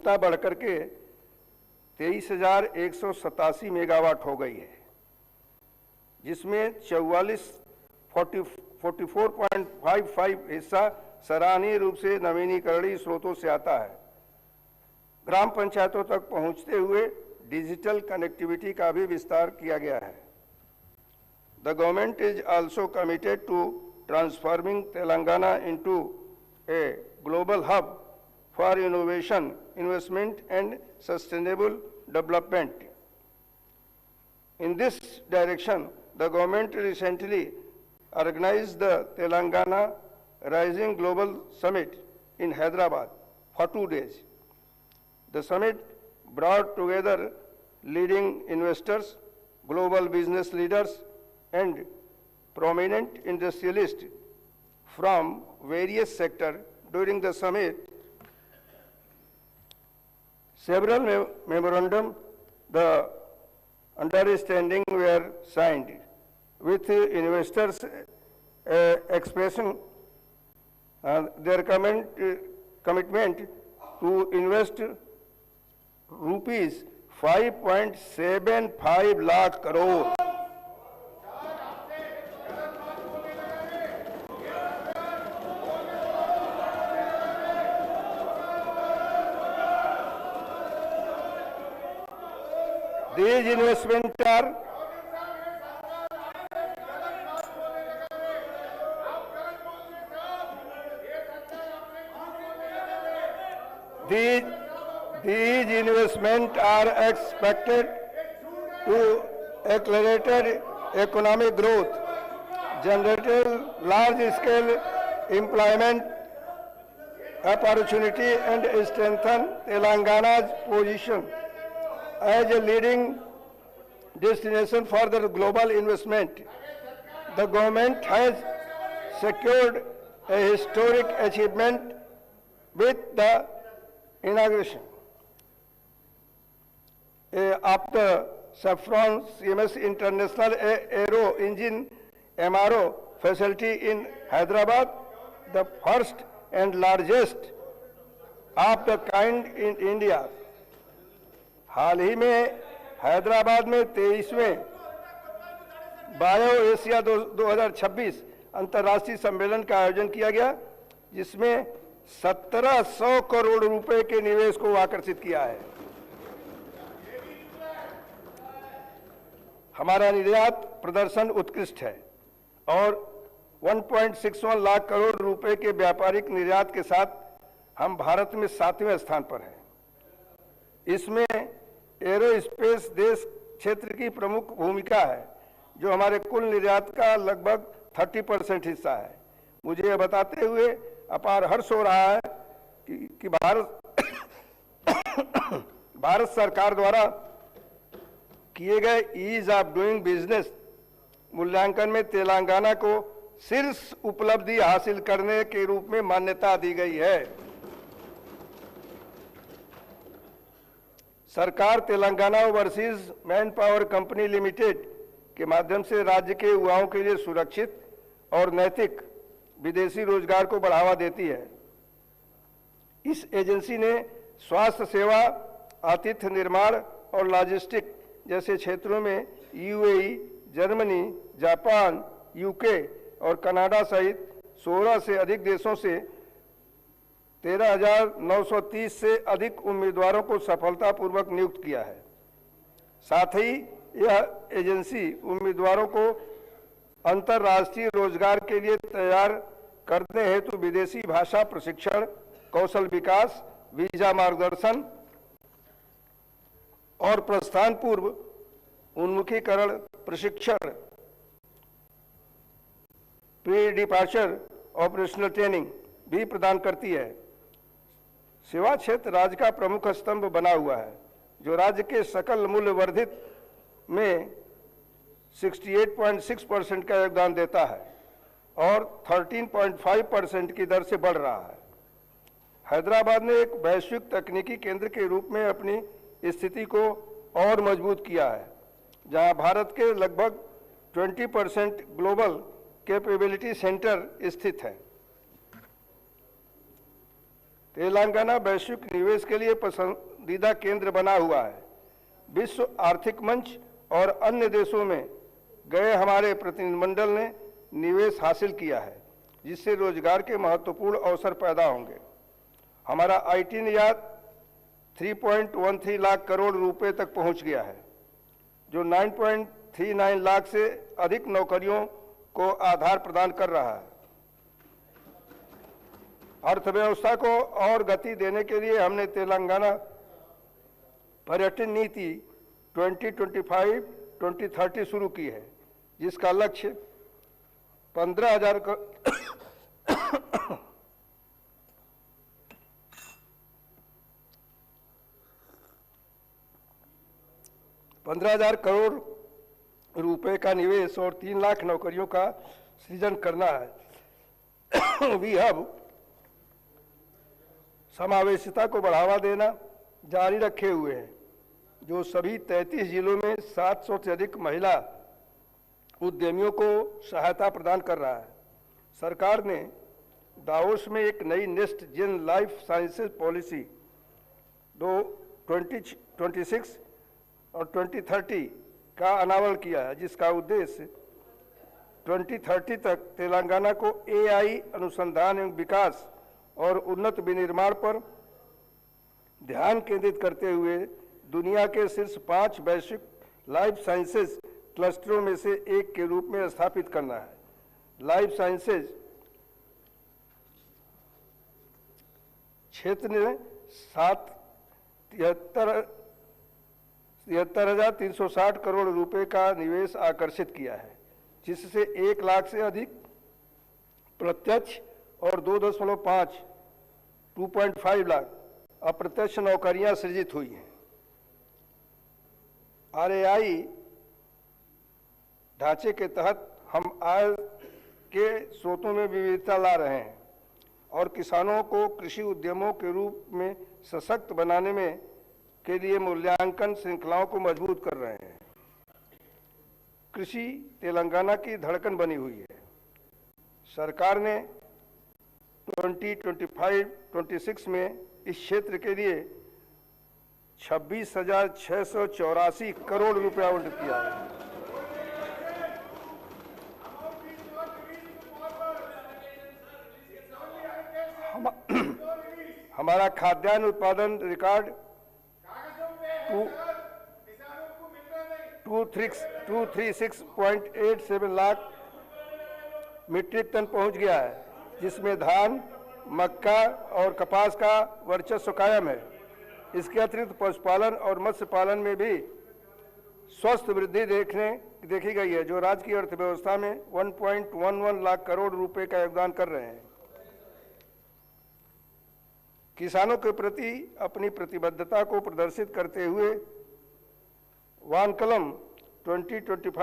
क्षमता बढ़कर के 23,187 मेगावाट हो गई है, जिसमें 44.55 हिस्सा सराहनीय रूप से नवीनीकरणीय स्रोतों से आता है। ग्राम पंचायतों तक पहुंचते हुए डिजिटल कनेक्टिविटी का भी विस्तार किया गया है। The government is also committed to transforming Telangana into a global hub for innovation, investment and sustainable development. In this direction, the government recently organized the Telangana Rising Global Summit in Hyderabad for 2 days. The summit brought together leading investors, global business leaders, and prominent industrialists from various sectors. During the summit, several memorandum the understanding were signed with investors expressing their commitment to invest rupees 5.75 lakh crore. These investments are expected to accelerate economic growth, generate large-scale employment opportunity, and strengthen Telangana's position as a leading destination for the global investment. The government has secured a historic achievement with the inauguration of the Saffron CMS International Aero Engine MRO facility in Hyderabad, the first and largest of the kind in India. हाल ही में हैदराबाद में 23वें bio Asia 2026 अंतर्राष्ट्रीय सम्मेलन का आयोजन किया गया, जिसमें 1700 करोड़ रुपए के निवेश को आकर्षित किया है। हमारा निर्यात प्रदर्शन उत्कृष्ट है और 1.61 लाख करोड़ रुपए के व्यापारिक निर्यात के साथ हम भारत में 7वें स्थान पर हैं। इसमें एरोस्पेस देश क्षेत्र की प्रमुख भूमिका है, जो हमारे कुल निर्यात का लगभग 30% हिस्सा है। मुझे यह बताते हुए अपार हर्ष हो रहा है कि भारत सरकार द्वारा किए गए ईज ऑफ डूइंग बिजनेस मूल्यांकन में तेलंगाना को शीर्ष उपलब्धि हासिल करने के रूप में मान्यता दी गई है। सरकार Telangana overseas man power company limited के माध्यम से राज्य के युवाओं के लिए सुरक्षित और नैतिक विदेशी रोजगार को बढ़ावा देती है। इस एजेंसी ने स्वास्थ्य सेवा, आतिथ्य निर्माण और लॉजिस्टिक जैसे क्षेत्रों में यूएई, जर्मनी, जापान, यूके और कनाडा सहित 16 से अधिक देशों से 13,930 से अधिक उम्मीदवारों को सफलतापूर्वक नियुक्त किया है। साथ ही यह एजेंसी उम्मीदवारों को अंतर्राष्ट्रीय रोजगार के लिए तैयार करने हेतु विदेशी भाषा प्रशिक्षण, कौशल विकास, वीजा मार्गदर्शन और प्रस्थान पूर्व उन्मुखीकरण प्रशिक्षण, प्री डिपार्चर ऑपरेशनल ट्रेनिंग भी प्रदान करती है। सेवा क्षेत्र राज्य का प्रमुख स्तंभ बना हुआ है, जो राज्य के सकल मूल्य वर्धित में 68.6% का योगदान देता है और 13.5% की दर से बढ़ रहा है। हैदराबाद ने एक वैश्विक तकनीकी केंद्र के रूप में अपनी स्थिति को और मजबूत किया है, जहां भारत के लगभग 20% ग्लोबल कैपेबिलिटी सेंटर स्थित है। तेलंगाना वैश्विक निवेश के लिए पसंदीदा केंद्र बना हुआ है। विश्व आर्थिक मंच और अन्य देशों में गए हमारे प्रतिनिधिमंडल ने निवेश हासिल किया है, जिससे रोजगार के महत्वपूर्ण अवसर पैदा होंगे। हमारा आईटी निर्यात 3.13 लाख करोड़ रुपए तक पहुंच गया है, जो 9.39 लाख से अधिक नौकरियों को आधार प्रदान कर रहा है। अर्थव्यवस्था को और गति देने के लिए हमने तेलंगाना पर्यटन नीति 2025-2030 शुरू की है, जिसका लक्ष्य 15,000 करोड़ रुपए का निवेश और 3 लाख नौकरियों का सृजन करना है। वी हब समावेशिता को बढ़ावा देना जारी रखे हुए हैं, जो सभी 33 जिलों में 700 से अधिक महिला उद्यमियों को सहायता प्रदान कर रहा है। सरकार ने दावोस में एक नई next gen life sciences policy 2026 और 2030 का अनावरण किया है, जिसका उद्देश्य 2030 तक तेलंगाना को एआई अनुसंधान एवं विकास और उन्नत विनिर्माण पर ध्यान केंद्रित करते हुए दुनिया के शीर्ष 5 वैश्विक लाइफ साइंसेज क्लस्टरों में से एक के रूप में स्थापित करना है। लाइफ साइंसेज क्षेत्र ने 73,360 करोड़ रुपए का निवेश आकर्षित किया है, जिससे 1 लाख से अधिक प्रत्यक्ष और 2.5 लाख अप्रत्यक्ष नौकरियां सृजित हुई हैं। आरएआई ढांचे के तहत हम आय के स्रोतों में विविधता ला रहे हैं और किसानों को कृषि उद्यमों के रूप में सशक्त बनाने में के लिए मूल्यांकन श्रृंखलाओं को मजबूत कर रहे हैं। कृषि तेलंगाना की धड़कन बनी हुई है। सरकार ने 2025-26 में इस क्षेत्र के लिए 26,684 करोड़ रुपए आवंटित किया है। हमारा खाद्यान्न उत्पादन रिकॉर्ड 236.87 लाख मीट्रिक टन पहुंच गया है, जिसमें धान, मक्का और कपास का वर्चस्व कायम है। इसके अतिरिक्त पशुपालन और मत्स्य पालन में भी स्वस्थ वृद्धि देखी गई है, जो राज्य की अर्थव्यवस्था में 1.11 लाख करोड़ रुपए का योगदान कर रहे हैं। किसानों के प्रति अपनी प्रतिबद्धता को प्रदर्शित करते हुए वानकलम 2025